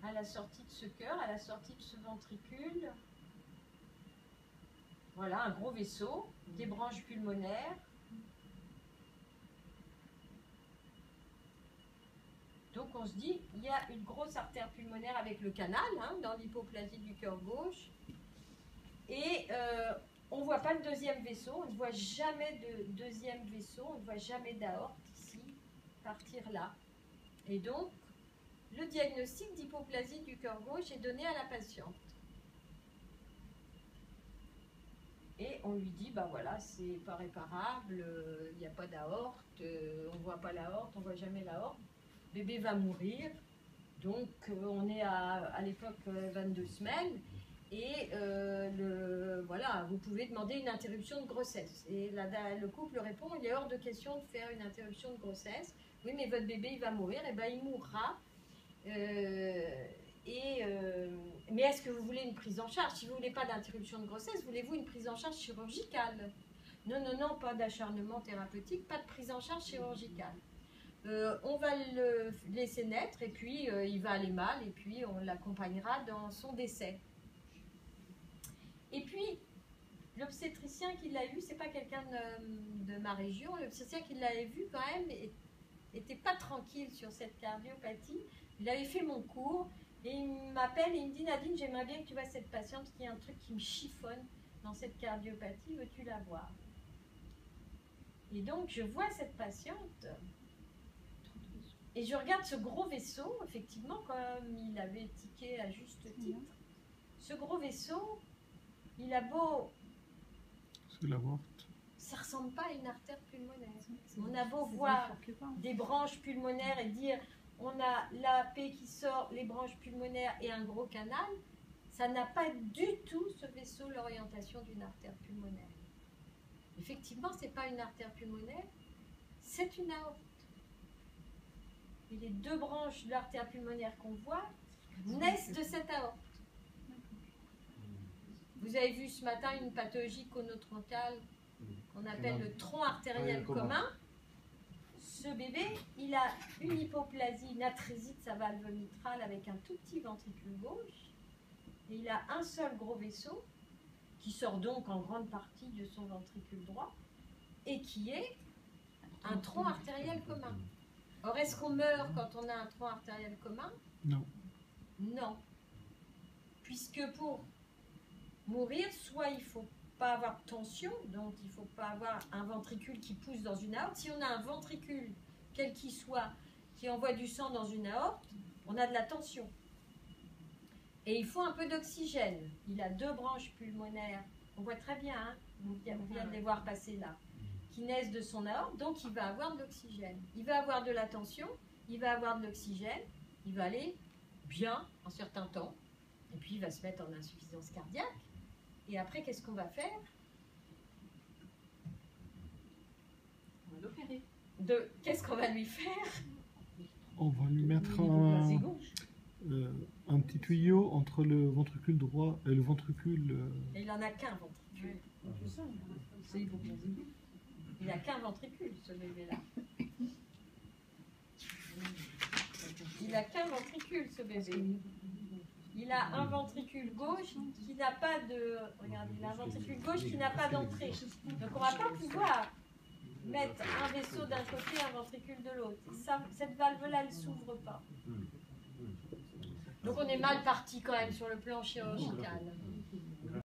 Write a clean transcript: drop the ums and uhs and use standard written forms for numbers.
à la sortie de ce cœur, à la sortie de ce ventricule. Voilà, un gros vaisseau, des branches pulmonaires. Donc on se dit, il y a une grosse artère pulmonaire avec le canal, hein, dans l'hypoplasie du cœur gauche. Et on ne voit pas le deuxième vaisseau, on ne voit jamais de deuxième vaisseau, on ne voit jamais d'aorte ici, partir là. Et donc, le diagnostic d'hypoplasie du cœur gauche est donné à la patiente. Et on lui dit, bah voilà, c'est pas réparable, il n'y a pas d'aorte, on ne voit pas l'aorte, on ne voit jamais l'aorte. Bébé va mourir, donc on est à l'époque 22 semaines, et voilà, vous pouvez demander une interruption de grossesse. Et le couple répond, il est hors de question de faire une interruption de grossesse. Oui, mais votre bébé, il va mourir, et bien il mourra. Mais est-ce que vous voulez une prise en charge? Si vous ne voulez pas d'interruption de grossesse, voulez-vous une prise en charge chirurgicale? Non, non, non, pas d'acharnement thérapeutique, pas de prise en charge chirurgicale. On va le laisser naître et puis il va aller mal et puis on l'accompagnera dans son décès. Et puis, l'obstétricien qui l'a eu, c'est pas quelqu'un de ma région, l'obstétricien qui l'avait vu quand même était pas tranquille sur cette cardiopathie. Il avait fait mon cours et il m'appelle et il me dit, Nadine, j'aimerais bien que tu vois cette patiente, parce qu'il y a un truc qui me chiffonne dans cette cardiopathie, veux-tu la voir? Et donc je vois cette patiente et je regarde ce gros vaisseau, effectivement, comme il avait tiqué à juste titre. Ce gros vaisseau, il a beau... C'est l'aorte. Ça ressemble pas à une artère pulmonaire. On a beau voir des branches pulmonaires et dire on a l'AP qui sort, les branches pulmonaires et un gros canal, ça n'a pas du tout ce vaisseau l'orientation d'une artère pulmonaire. Effectivement, c'est pas une artère pulmonaire, c'est une aorte. Et les deux branches de l'artère pulmonaire qu'on voit naissent de cette aorte. Vous avez vu ce matin une pathologie conotroncale qu'on appelle le tronc artériel commun. Ce bébé, il a une hypoplasie, une atrésie de sa valve mitrale avec un tout petit ventricule gauche. Et il a un seul gros vaisseau qui sort donc en grande partie de son ventricule droit et qui est un tronc artériel commun. Or, est-ce qu'on meurt quand on a un tronc artériel commun? Non. Non. Puisque pour mourir, soit il ne faut pas avoir de tension, donc il ne faut pas avoir un ventricule qui pousse dans une aorte. Si on a un ventricule, quel qu'il soit, qui envoie du sang dans une aorte, on a de la tension. Et il faut un peu d'oxygène. Il a deux branches pulmonaires, on voit très bien, hein, on vient de les voir passer là, qui naissent de son aorte, donc il va avoir de l'oxygène. Il va avoir de la tension, il va avoir de l'oxygène, il va aller bien un certain temps, et puis il va se mettre en insuffisance cardiaque. Et après, qu'est-ce qu'on va faire? On va l'opérer. Qu'est-ce qu'on va lui faire? On va lui mettre un petit tuyau entre le ventricule droit et le ventricule... Et il n'en a qu'un ventricule. Il n'a qu'un ventricule, ce bébé-là. Il n'a qu'un ventricule, ce bébé. Il a un ventricule gauche qui n'a pas de... Regardez, il a un ventricule gauche qui n'a pas d'entrée. Donc on ne va pas pouvoir mettre un vaisseau d'un côté et un ventricule de l'autre. Cette valve-là, elle ne s'ouvre pas. Donc on est mal parti quand même sur le plan chirurgical.